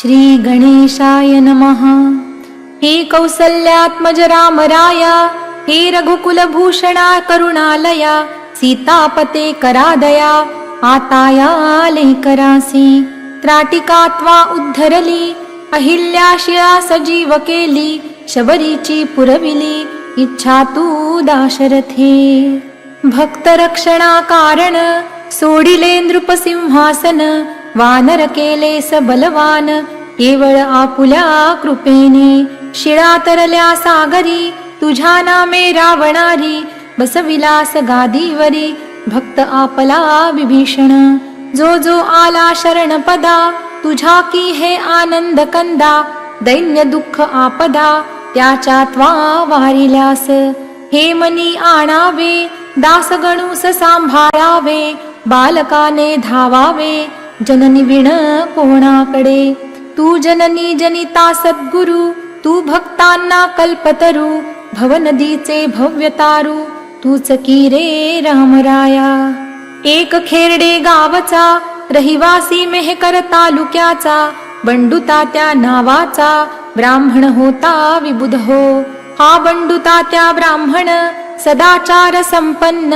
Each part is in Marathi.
श्री गणेशाय नमः। हे कौसल्यात्मज राम राया, हे रघुकुलभूषणा करुणालया, सीतापते करादया, आताया लेकरासी। त्राटिका त्वा उद्धरली, अहिल्याशिया सजीव केली, शबरीची पुरविली, इच्छा तू दाशरथे। भक्त रक्षणा कारण, सोडिले नृपसिंहासन, वानर केले सबलवान, केवळ आपुल्या कृपेने। शिळा तरल्या सागरी, तुझ्या नामे रावणारी, बसविलास गादीवरी, भक्त आपला विभीषण। जो जो आला शरणपदा, तुझा की हे आनंद कंदा, दैन्य दुःख आपदा, त्याच्या त्वा वारिल्यास। हे मनी आणावे, दासगणूस सांभाळावे, बालकाने धावावे, जननी विण कोणाकडे। तू जननी जनिता सद्गुरु, तू भक्तांना कल्पतरू, भवनदीचे भव्यतारू, तूच की रे रामराया। एक खेरडे गावचा, रहिवासी मेहकर तालुक्याचा, बंडुतात्या नावाचा, ब्राह्मण होता विबुध हो। हा बंडुतात्या ब्राह्मण, सदाचार संपन्न,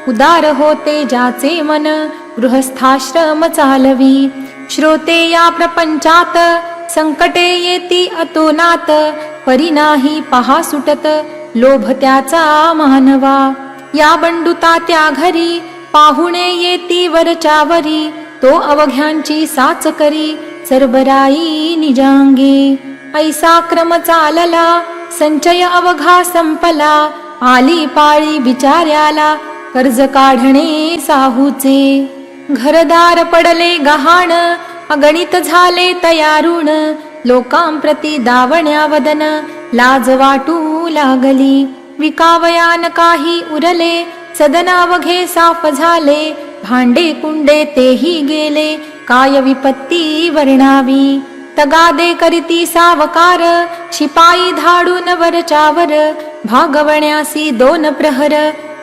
उदार होते ज्याचे मन, गृहस्थाश्रम चालवी। श्रोते या प्रपंचात, संकटे येती अतोनात, परी नाही पहा सुटत, लोभ त्याचा मानवा। या बंडुतात्या घरी, पाहुणे येती वरच्यावरी, तो अवघ्यांची साच करी, सरबराई निजांगी। ऐसा क्रम चालला, संचय अवघा संपला, आली पाळी बिचाऱ्याला, कर्ज काढणे साहूचे। घरदार पडले गहाण, अगणित झाले तयारुण, लोकांप्रती दावण्या वदन, लाज वाटू लागली। विकावयान काही उरले, सदनावघे साफ झाले, भांडे कुंडे तेही गेले, काय विपत्ती वर्णावी। तगादे करीती सावकार, शिपाई धाडून वरच्यावर, भागवण्यासी दोन प्रहर,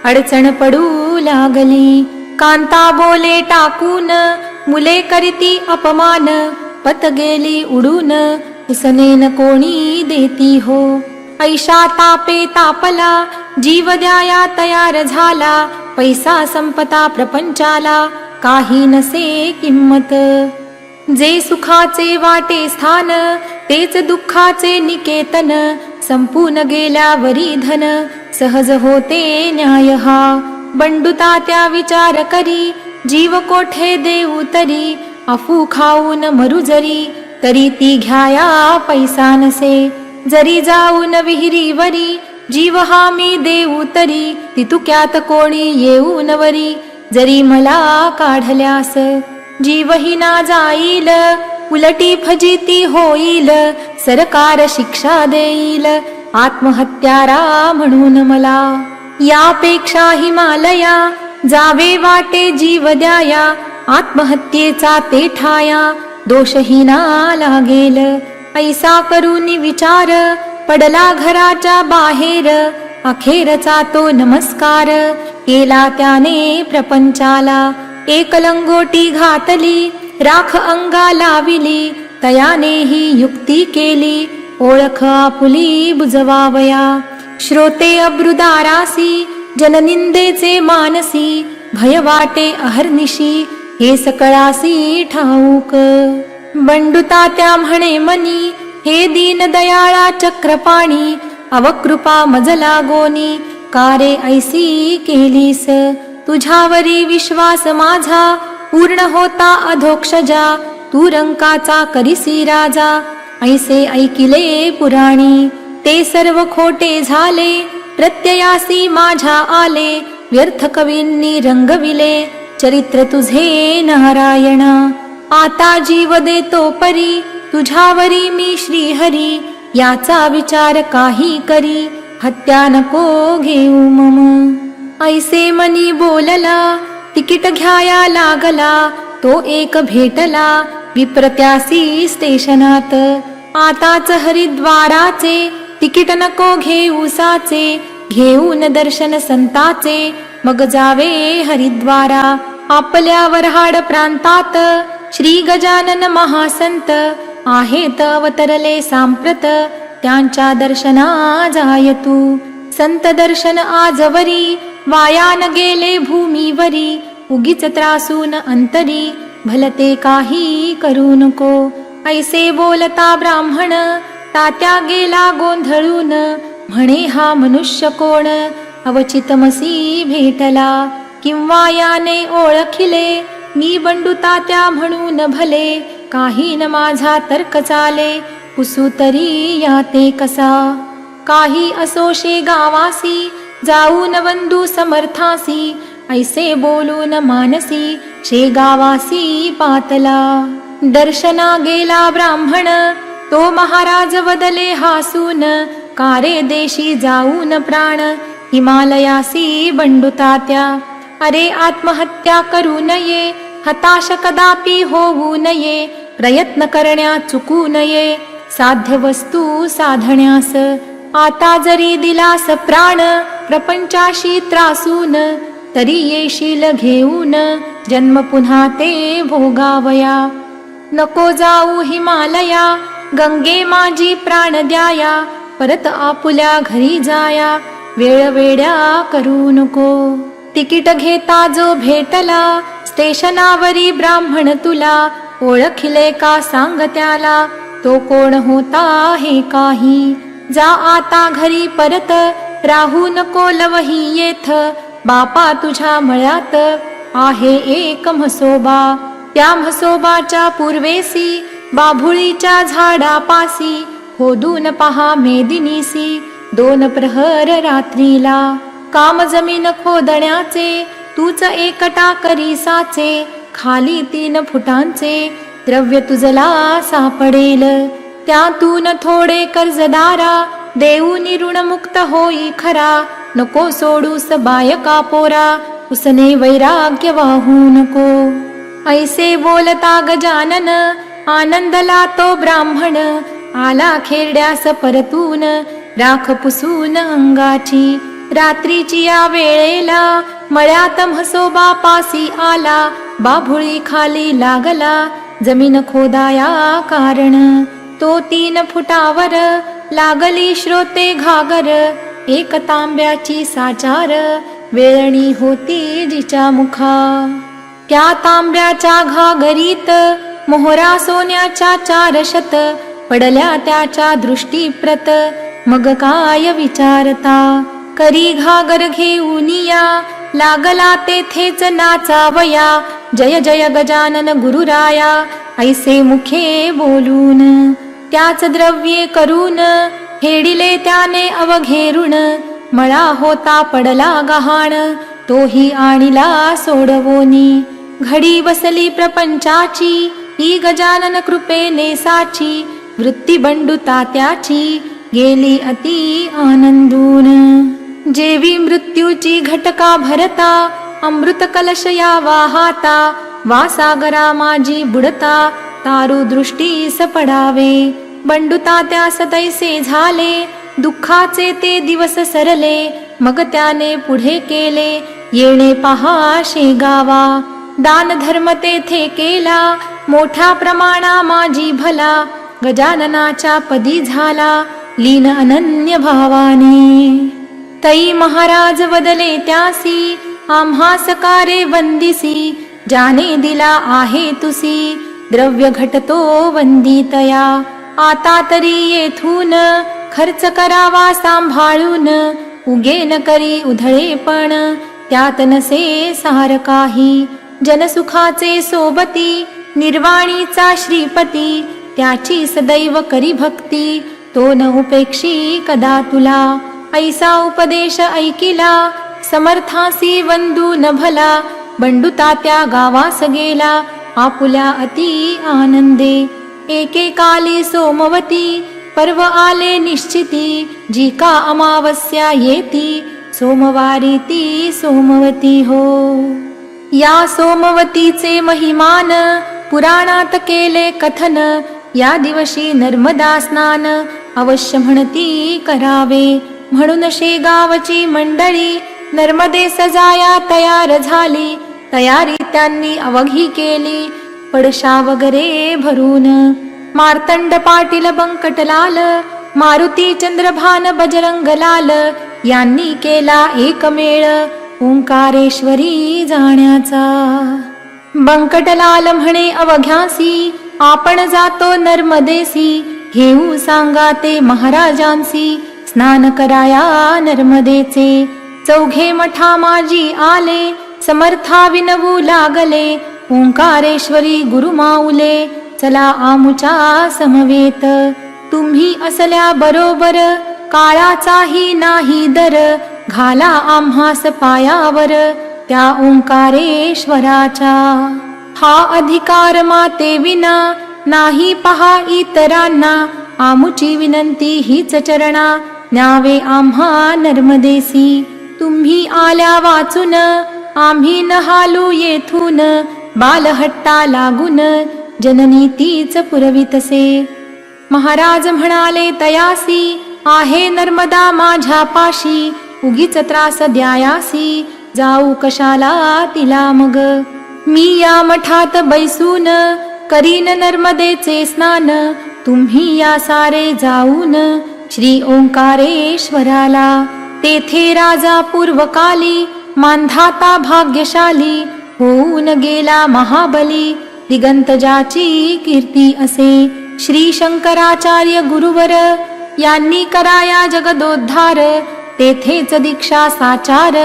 अडचण पडू लागली। कांता बोले टाकून, मुले करीती अपमान, पत गेली उडून, उसनेन कोणी देती हो। ऐशा तापे तापला, जीव द्याया तयार झाला, पैसा संपता प्रपंचाला, काही नसे किंमत। जे सुखाचे वाटे स्थान, तेच दुःखाचे निकेतन, संपून गेल्यावरी धन, सहज होते न्याय हा। बंडुतात्या विचार करी, जीव कोठे देऊ तरी, अफू खाऊन मरू जरी, तरी ती घ्याया पैसा नसे। जरी जाऊन विहिरीवरी, जीव हा मी देऊ तरी, तितुक्यात कोणी येऊ नवरी, जरी मला काढल्यास। जीवही ना जाईल, उलटी फजिती होईल, सरकार शिक्षा देईल, आत्महत्यारा म्हणून मला। यापेक्षा हिमालया, जावे वाटे जीव द्याया, आत्महत्येचा ते ठाया, दोषही ना लागेल। ऐसा करून विचार, पडला घराच्या बाहेर, अखेरचा तो नमस्कार, केला त्याने प्रपंचाला। एक लंगोटी घातली, राख अंगा लाविली, तयानेही युक्ती केली, ओळख आपुली बुजवावया। श्रोते अब्रुदारासी, जननिंदेचे मानसी, भय वाटे अहर्निशी, हे सकळासी ठाऊक। बंडुतात्या म्हणे मनी, हे दीनदयाळा चक्रपाणी, अवकृपा मजला गोनी, कारे ऐसी केलीस। तुझ्यावरी विश्वास माझा, पूर्ण होता अधोक्षजा, तू रंकाचा करिसी राजा, ऐसे ऐकिले पुराणी। ते सर्व खोटे झाले, प्रत्ययासी माझ्या आले, व्यर्थ कवींनी रंगविले, चरित्र तुझे नारायणा। आता जीव देतो परी, तुझ्यावरी मी श्रीहरी, याचा विचार काही करी, हत्या नको घेऊ मम। ऐसे मनी बोलला, तिकीट घ्याया लागला, तो एक भेटला, विप्रत्यासी स्टेशनात। आताच हरिद्वाराचे, तिकीट नको घेऊ साचे, घेऊन दर्शन संताचे, मग जावे हरिद्वारा। आपल्या वऱ्हाड प्रांतात, श्री गजानन महासंत, आहेत अवतरले सांप्रत, त्यांच्या दर्शना जायतू. संत दर्शन आजवरी, वायान गेले भूमीवरी. उगीच त्रासून अंतरी, भलते काही करू नको. ऐसे बोलता ब्राह्मण, तात्या गेला गोंधळून. म्हणे हा मनुष्य कोण, अवचितमसी भेटला. किंवा याने ओळखिले, मी बंडू तात्या म्हणून भले. काही न माझा तर्क चाले, पुसू तरी याते कसा. काही असोशे गावासी, जाऊन बंधू समर्थासी. ऐसे बोलून मानसी, शेगावासी पातला. दर्शना गेला ब्राह्मण, तो महाराज वदले हासून. कारे देशी जाऊन प्राण, हिमालयासी बंडू तात्या. अरे आत्महत्या करू नये, हताश कदापि होऊ नये. प्रयत्न करण्या चुकू नये, साध्य वस्तू साधण्यास. आता जरी दिलास प्राण, प्रपंचाशी त्रासून. तरी येशील घेऊन, जन्म पुन्हा ते भोगावया. नको जाऊ हिमालया, गंगे माझी प्राण द्याया. परत आपुल्या घरी जाया, वेळ वेड्या करू नको. तिकीट घेता जो भेटला, स्टेशनावरी ब्राह्मण तुला. ओळखिले का सांग त्याला, तो कोण होता हे काही. जा आता घरी परत, राहू नको लवही येथ. बापा तुझ्या मळ्यात आहे एक म्हसोबा. त्या म्हसोबाच्या पूर्वेसी, बाभुळीच्या झाडापासी. होदून पहा मेदिनीसी, 2 प्रहर रात्रीला. काम जमीन खोदण्याचे, तूच एकटा करी साचे. खाली 3 फुटांचे, द्रव्य तुझला सापडेल. त्यातून थोडे कर्जदारा, देऊन ऋण मुक्त होई खरा. नको सोडूस बायका पोरा, उसने वैराग्य वाहू नको. ऐसे बोलता गजानन, आनंदला तो ब्राह्मण. आला खेरड्यास परतून, राख पुसून अंगाची. रात्रीची या वेळेला, मळ्यात म्हसोबा पासी आला. बाभुळी खाली लागला, जमीन खोदाया कारण. तो 3 फुटावर, लागली श्रोते घागर. एक तांब्याची साचार, वेळणी होती जिच्या मुखा. त्या तांब्याच्या घागरीत, मोहरा सोन्याच्या 4 शत. पडल्या त्याच्या दृष्टीप्रत, मग काय विचारता. करी घागर घेऊनिया, लागला तेथेच नाचावया. जय जय गजानन गुरुराया, ऐसे मुखे बोलून. त्याच द्रव्ये करून, फेडिले त्याने अवघेरून. मळा होता पडला गहाण, तोही आणिला सोडवोनी. घडी बसली प्रपंचाची, ही गजानन कृपेने साची. वृत्ती बंडू तात्याची, गेली अति आनंदून. जेवी मृत्यूची घटका भरता, अमृत कलश या वाहाता. वासागरा माझी बुडता, तारू दृष्टीस पडावे. बंडू तात्यास तैसे झाले, दुःखाचे ते दिवस सरले. मग त्याने पुढे केले, येणे पहा शेगावा. दान धर्म तेथे केला, मोठ्या प्रमाणा माझी भला. गजाननाच्या पदी झाला, लीन अनन्य भावाने. तई महाराज वदले त्यासी, आम्हा सकारे वंदिसी. जाने दिला आहे तुसी, द्रव्य घटतो वंदितया. आता तरी येथून, खर्च करावा सांभाळून. उगे न करी उधळेपण, त्यात नसे सार काही. जनसुखाचे सोबती, निर्वाणीचा श्रीपती. त्याची सदैव करी भक्ती, तो न उपेक्षी कदा तुला. ऐसा उपदेश ऐकिला, समर्थासी वंदू न भला. बंडू तात्या गावास गेला, आपुल्या अति आनंदे. एके काली सोमवती, पर्व आले निश्चिती. जी का अमावस्या येती, सोमवारी ती सोमवती हो. या सोमवतीचे महिमान, पुराणात केले कथन. या दिवशी नर्मदा स्नान, अवश्य म्हणती करावे. म्हणून शेगावची मंडळी, नर्मदे सजाया तयार झाली. तयारी त्यांनी अवघी केली, पडशा वगैरे भरून. मार्तंड पाटील बंकटलाल, मारुती चंद्रभान बजरंगलाल यांनी केला एकमेळ ओंकारेश्वरी जाण्याचा. बंकटलाल म्हणे अवघ्यासी, आपण जातो नर्मदेसी, घेऊ सांगा ते महाराजांसी, स्नान कराया नर्मदेचे. चौघे मठा माझी आले, समर्था विनवू लागले, ओंकारेश्वरी गुरुमाऊले, चला आमुच्या समवेत. तुम्ही असल्या बरोबर, काळाचाही नाही दर, घाला आम्हास पायावर त्या ओंकारेश्वराच्या. हा अधिकार माते विना नाही पहा इतरांना, आमुची विनंती हीच चरणा, न्यावे आम्हा नर्मदेसी. तुम्ही आल्या वाचून, आम्ही न हालू येथून, बालहट्टा लागून, जननी तीच पुरवितसे. महाराज म्हणाले तयासी, आहे नर्मदा माझ्या पाशी, उगीच त्रास द्यायासी, जाऊ कशाला तिला मग. मी या मठात बैसून, करीन नर्मदेचे स्नान, तुम्ही या सारे जाऊन, श्री ओंकारेश्वराला. तेथे राजा पूर्वकाली, मानधाता भाग्यशाली, होऊन गेला महाबली, दिगंत ज्याची कीर्ती असे. श्री शंकराचार्य गुरुवर, यांनी कराया जगदोद्धार, तेथेच दीक्षा साचार,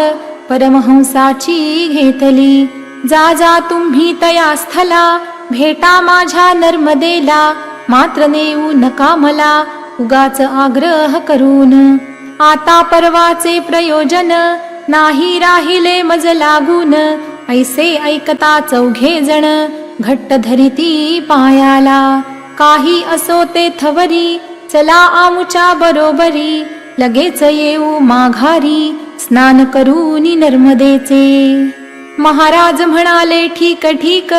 परमहंसाची घेतली. जा जा तुम्ही तया स्थला, भेटा माझ्या नर्मदेला, मात्र नेऊ नका मला, उगाच आग्रह करून. आता परवाचे प्रयोजन, नाही राहिले मज लागून, ऐसे ऐकता चौघे जण, घट्ट धरिती पायाला. काही असो ते थवरी, चला आमुच्या बरोबरी, लगेच येऊ माघारी, स्नान करूनी नर्मदेचे. महाराज म्हणाले ठीक ठीक,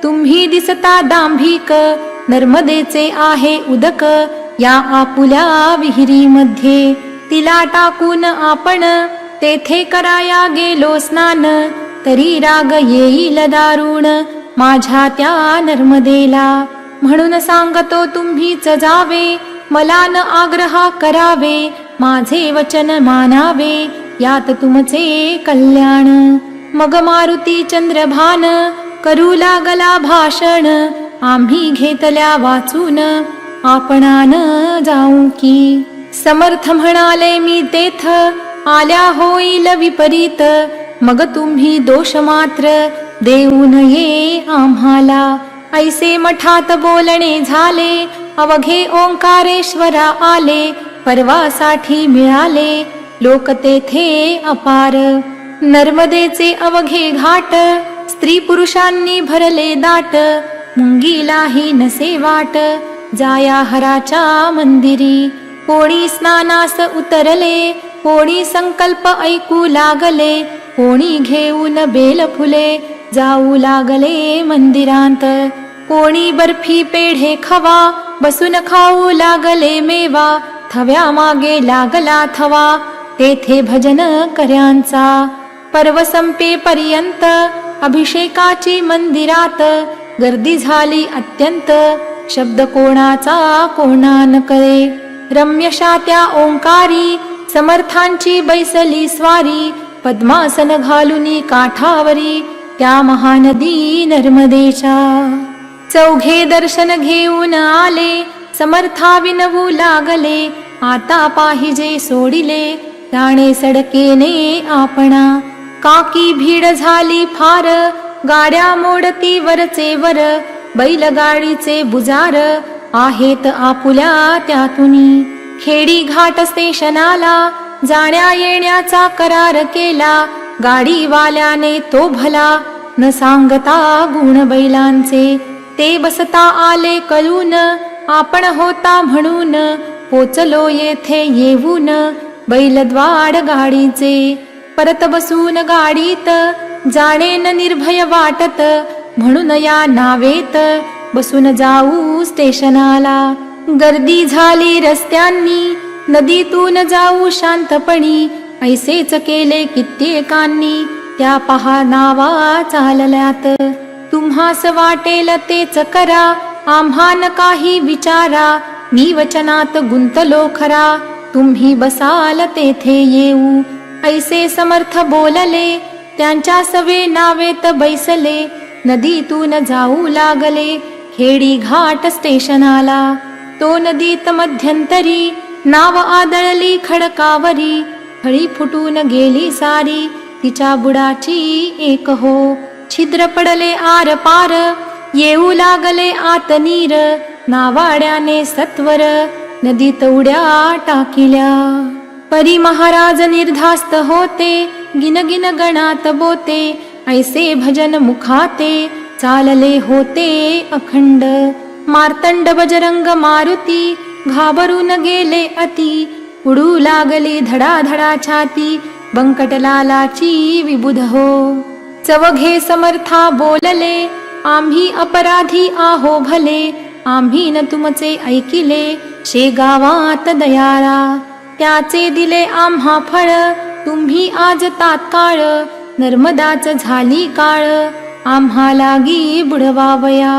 तुम्ही दिसता दांभिक, नर्मदेचे आहे उदक, या आपुल्या विहिरीमध्ये. तिला टाकून आपण, तेथे कराया गेलो स्नान, तरी राग येईल दारुण, माझ्या त्या नर्मदेला. म्हणून सांगतो तुम्हीच जावे, मला न आग्रह करावे, माझे वचन मानावे, यात तुमचे कल्याण. मग मारुती चंद्रभान, करू लागला भाषण, आम्ही घेतल्या वाचून, आपणान जाऊ की. समर्थ म्हणाले मी तेथ, आल्या होईल विपरीत, मग तुम्ही दोष मात्र देऊ नये आम्हाला. ऐसे मठात बोलणे झाले, अवघे ओंकारेश्वरा आले, परवासाठी मिळाले लोक तेथे अपार. नर्मदेचे अवघे घाट, स्त्री पुरुषांनी भरले दाट, मुंगीलाही नसे वाट, जाया हराच्या मंदिरी. कोणी स्नानास उतरले, कोणी संकल्प ऐकू लागले, कोणी घेऊन बेल फुले, जाऊ लागले मंदिरांत. कोणी बर्फी पेढे खवा, बसून खाऊ लागले मेवा, थव्या मागे लागला थवा, तेथे भजन कर्यांचा. पर्व संपेपर्यंत अभिषेकाची मंदिरात, गर्दी झाली अत्यंत, शब्द कोणाचा कोणा न कळे. रम्यशा त्या ओंकारी, समर्थांची बैसली स्वारी, पद्मासन घालुनी काठावरी, त्या महानदी नर्मदेच्या. चौघे दर्शन घेऊन आले, समर्था विनवू लागले, आता पाहिजे सोडिले, जाणे सडकेने आपणा. काकी भीड झाली फार, गाड्या मोडती वरचे वर, बैलगाडीचे बुजार आहेत आपुल्या त्यातुनी. खेडी घाट स्टेशनाला, जाण्या येण्याचा करार केला, गाडीवाल्याने तो भला, न सांगता गुण बैलांचे. ते बसता आले कळून, आपण होता म्हणून, पोचलो येथे येऊन, बैलद्वाड गाडीचे. परत बसून गाडीत, जाणेन निर्भय वाटत, म्हणून या नावेत, बसून जाऊ स्टेशनाला. गर्दी झाली रस्त्यांनी, नदीतून जाऊ शांतपणी, ऐसेच केले कित्येकांनी, त्या पहा नावा चालल्यात. तुम्हास वाटेल तेच करा, आम्हा न काही विचारा, मी वचनात गुंतलो खरा, तुम्ही बसाल तेथे येऊ. ऐसे समर्थ बोलले, त्यांच्या सवे नावेत बैसले, नदीतून जाऊ लागले, खेडी घाट स्टेशनाला. तो नदीत मध्यंतरी, नाव आदळली खडकावरी, फळी फुटून गेली सारी, तिच्या बुडाची एक हो. छिद्र पडले आर पार, येऊ लागले आत नीर, नावाड्याने सत्वर, नदीत उड्या टाकिल्या. परी महाराज निर्धास्त होते, गिनगिन गणात बोते, ऐसे भजन मुखाते, चालले होते अखंड. मार्तंड बजरंग मारुती, घाबरून गेले अति, उडू लागली धडाधडा छाती, बंकटलालाची विबुध हो. चवघे समर्था बोलले, आम्ही अपराधी आहो भले, आम्ही न तुमचे ऐकिले, शेगावात दयाळा. त्याचे दिले आम्हा फळ, तुम्ही आज तात्काळ, नर्मदाच झाली काळ, आम्हा लागी बुडवावया.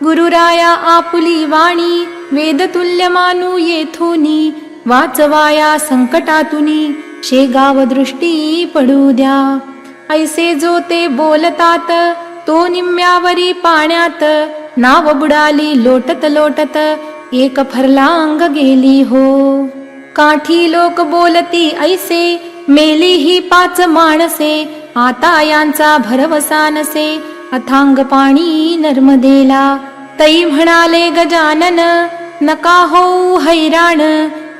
गुरुराया आपुली वाणी, वेदतुल्य मानू येथुनी, वाचवाया संकटातुनी, शेगाव दृष्टी पडू द्या. ऐसे जो ते बोलतात, तो निम्म्यावरी पाण्यात, नाव बुडाली लोटत लोटत, एक फरलांग गेली हो. काठी लोक बोलती ऐसे, मेली ही 5 माणसे, आता यांचा भरवसा नसे, अथांग पाणी नर्मदेला. तै म्हणाले गजानन, नका होऊ हैराण,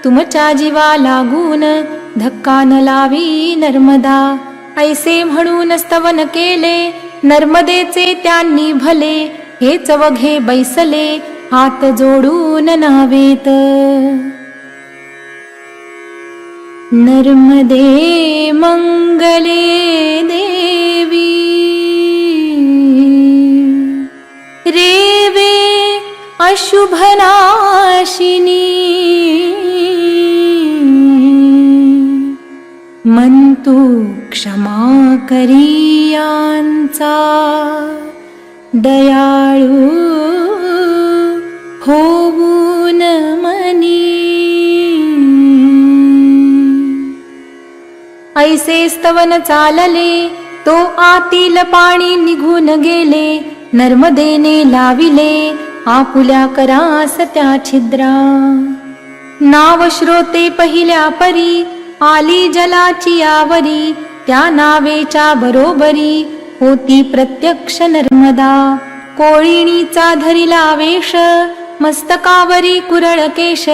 तुमच्या जीवा लागून, धक्का न लावी नर्मदा. ऐसे म्हणून स्तवन केले, नर्मदेचे त्यांनी भले, हे चवघे बैसले, हात जोडून नावेत. नर्मदे मंगले देवी, रेवे अशुभनाशिनी, मंतु क्षमा करियांचा, दयाळू होऊन मनी. ऐसे स्तवन चालले, तो आतील पाणी निघून गेले, नर्मदेने लाविले, आपुल्या करास त्या छिद्रा. नाव श्रोते पहिल्या परी, आली जलाची आवरी, त्या नावेच्या बरोबरी, होती प्रत्यक्ष नर्मदा. कोळीणीचा धरिला वेश, मस्तकावरी कुरळ केश,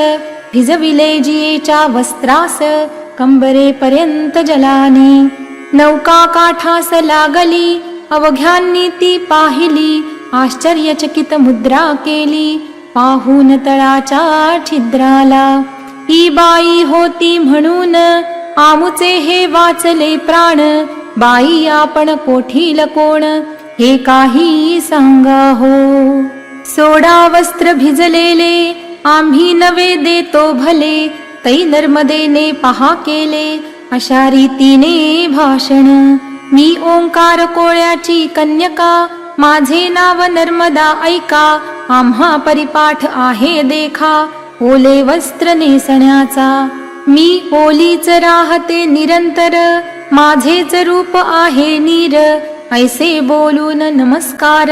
भिजविले जियेच्या वस्त्रास, कंबरेपर्यंत जलाने. नौका काठास लागली, अवघ्यांनी ती पाहिली, आश्चर्यचकित मुद्रा केली, पाहून तळाच्या छिद्राला. ही बाई होती म्हणून, आमुचे हे वाचले प्राण, बाई आपण कोठील कोण, हे काही सांगा हो. सोडा वस्त्र भिजलेले, आम्ही नवे देतो भले, तै नर्मदेने पहा केले, अशा रीतीने भाषण. मी ओंकार कोळ्याची कन्यका, माझे नाव नर्मदा ऐका, आम्हा परिपाठ आहे देखा, ओले वस्त्र नेसण्याचा. मी ओलीच राहते निरंतर, माझेच रूप आहे नीर. ऐसे बोलून नमस्कार,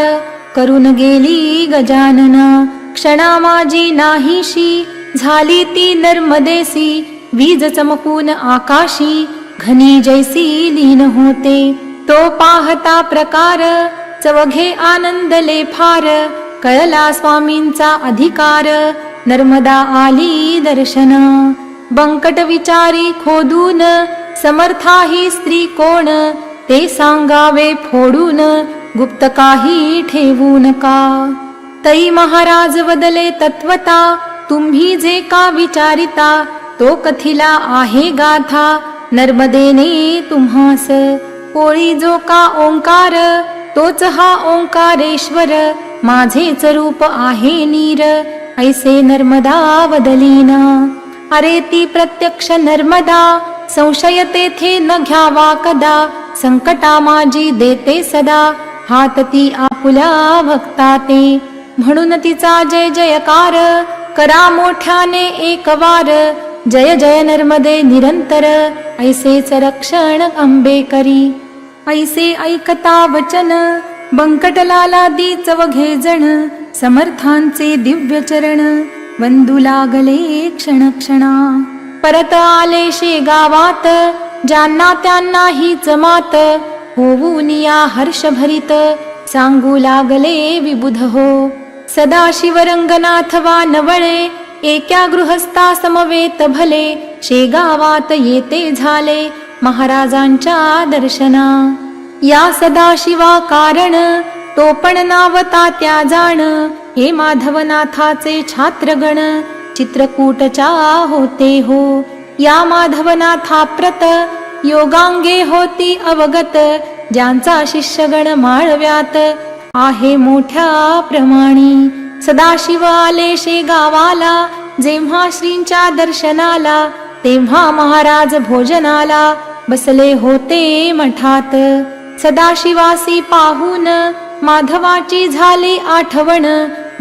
करून गेली गजानना. क्षणा माझी नाहीशी, झाली ती नर्मदेसी, वीज चमकून आकाशी, घनी जैसी लीन होते. तो पाहता प्रकार, चवघे आनंदले फार, कळला स्वामींचा अधिकार, नर्मदा आली दर्शना. बंकट विचारी खोदून, समर्था ही स्त्री कोण, ते सांगावे फोडून, गुप्त काही ठेवू नका. तै महाराज वदले तत्वता, तुम्ही जे का विचारिता, तो कथिला आहे गाथा, नर्मदेने तुम्हास. पोळी जो का ओंकार, तोच हा ओंकारेश्वर, माझेच रूप आहे नीर. ऐसे नर्मदा वदलीना. अरे ती प्रत्यक्ष नर्मदा, संशय तेथे न घ्यावा कदा, संकटा माझी देते सदा, हात ती आपुल्या भक्ता ते. म्हणून तिचा जय जयकार करा मोठ्याने एक वार. जय जय नर्मदे निरंतर ऐसेच रक्षण अंबे करी. ऐसे ऐकता वचन बंकटलाला दीच वघे जण. समर्थांचे दिव्य चरण वंदू लागले क्षण क्षणा. परत आले शेगावात ज्यांना त्यांना हीच मात. होऊन या हर्ष भरित सांगू लागले विबुध हो. सदाशिव रंगनाथ वानवळे एका गृहस्था समवेत भले. शेगावात येते झाले महाराजांच्या दर्शना. या सदाशिवा कारण तो पण नावता त्या जाण. हे माधवनाथाचे छात्रगण चित्रकूटच्या होते हो. या माधवनाथा प्रत योगांगे होती अवगत. ज्यांचा शिष्यगण माळव्यात आहे मोठ्या प्रमाणी. सदाशिव आले शेगावाला जेव्हा श्रींच्या दर्शनाला. तेव्हा महाराज भोजनाला बसले होते मठात. सदाशिवासी पाहून माधवाची झाली आठवण.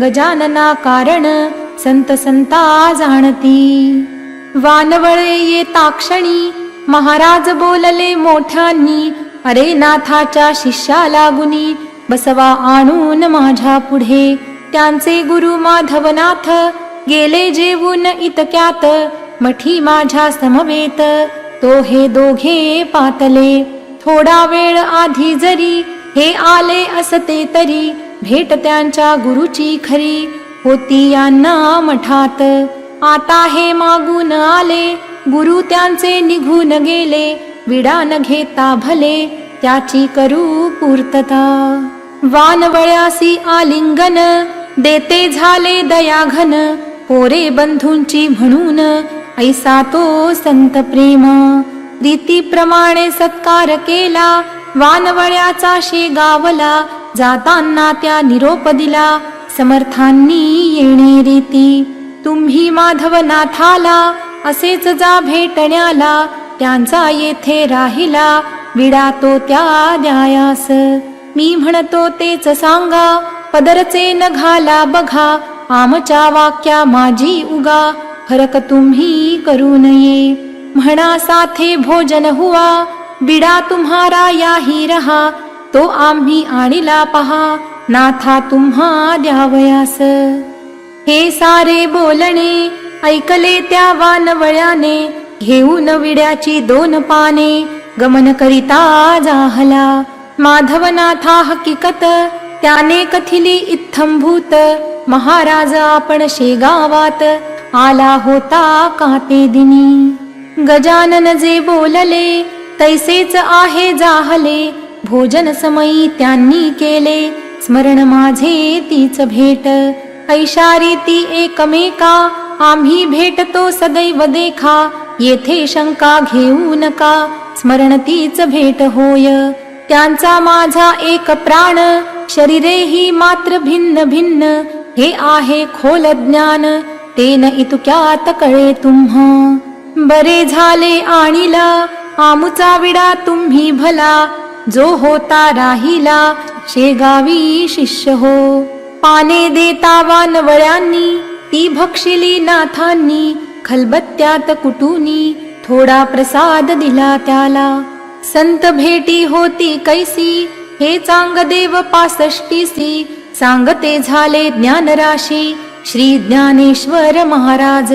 गजानना कारण संत संता जाणती. वानवळे येता क्षणी महाराज बोलले मोठ्यांनी. अरे नाथाच्या शिष्या लागुनी बसवा आणून माझ्या पुढे. त्यांचे गुरु माधवनाथ गेले जेवून इतक्यात. मठी माझ्या समवेत तो हे दोघे पातले. थोडा वेळ आधी जरी हे आले असते तरी. भेट त्यांच्या गुरुची खरी होती यांना मठात. आता हे मागून आले गुरु त्यांचे निघून गेले. विडा न घेता भले त्याची करू पूर्तता. वानवळ्यासी आलिंगन देते झाले दयाघन. पोरे बंधूंची म्हणून ऐसा तो संत प्रेम. रीतीप्रमाणे सत्कार केला वानवळ्याचा शेगावला. जाताना त्या निरोप दिला समर्थांनी येणे रीती. तुम्ही माधवनाथाला असेच जा भेटण्याला. त्यांचा येथे राहिला विडा तो त्या द्यायास. मी म्हणतो तेच सांगा पदरचे न घाला बघा. आमच्या वाक्या माझी उगा फरक तुम्ही करू नये. म्हणा साथे भोजन हुआ विडा तुम्हारा याही रहा. तो आम्ही आणिला पहा नाथा तुम्हा द्यावयास. हे सारे बोलणे ऐकले त्या वानवळ्याने. घेऊन विड्याची 2 पाने गमन करिता जाहला. माधवनाथा हकीकत त्याने कथिली इत्थंभूत. महाराज आपण शेगावात आला होता काते दिनी. गजानन जे बोलले तैसेच आहे जाहले. भोजन समयी त्यांनी केले स्मरण माझे तीच भेट. ऐशारी ती एकमेका आम्ही भेटतो सदैव देखा. येथे शंका घेऊ नका स्मरण तीच भेट होय. त्यांचा माझा एक प्राण शरीरे ही मात्र भिन्न भिन्न. हे आहे खोल ज्ञान ते न इतक्यात कळे तुम्हा. बरे झाले आणिला आमुचा विडा तुम्ही भला. जो होता राहिला शेगावी शिष्य हो. पाने देता वानवळ्यांनी ती भक्षिली नाथांनी. खलबत्त्यात कुटुनी थोडा प्रसाद दिला त्याला. संत भेटी होती कैसी हे चांगदेव 65सी. सांगते झाले ज्ञानराशी श्री ज्ञानेश्वर महाराज.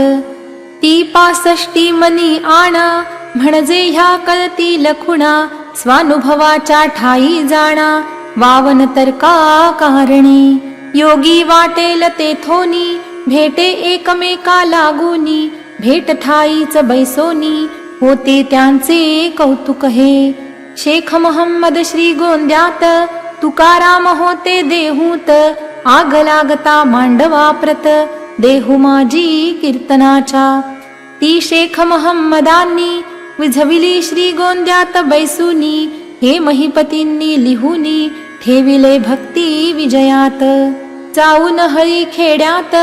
ती 65 मनी आणा म्हणजे ह्या कळतील खुणा. स्वानुभवाच्या ठाई जाणा वावन तर्का कारणी. योगी वाटेल तेथोनी भेटे एकमेका लागूनी. भेट ठाईच बैसोनी होते त्यांचे कौतुक हे. शेख मोहम्मद श्री गोंद्यात तुकाराम होते देहूत. आग लागता मांडवा प्रत देहू माझी कीर्तनाच्या. ती शेख मोहम्मदांनी विझविली श्री गोंद्यात बैसुनी. हे महिपतींनी लिहुनी ठेविले भक्ती विजयात. जाऊन हरी खेड्यात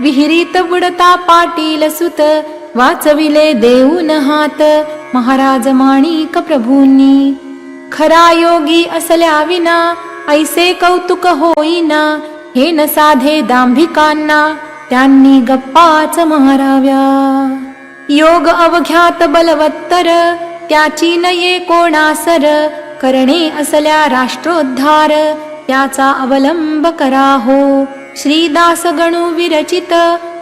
विहिरीत बुडता पाटील सुत. वाचविले देऊन हात महाराज माणिक प्रभूंनी. खरा योगी असल्या विना ऐसे कौतुक होईना. हे न साधे दांभिकांना त्यांनी गप्पाच माराव्या. योग अवघ्यात बलवत्तर त्याची नये कोणासर, करणे असल्या राष्ट्रोद्धार त्याचा अवलंब करा हो. श्रीदास गणू विरचित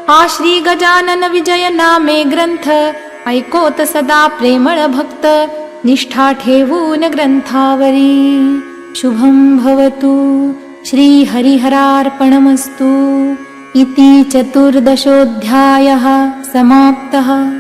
हा श्री गजानन विजय नामे ग्रंथ, ऐकोत सदा प्रेमळ भक्त निष्ठा ठेवून ग्रंथावरी. शुभं भवतु. श्री हरिहरार्पणमस्तु. इति चतुर्दशोऽध्यायः समाप्तः.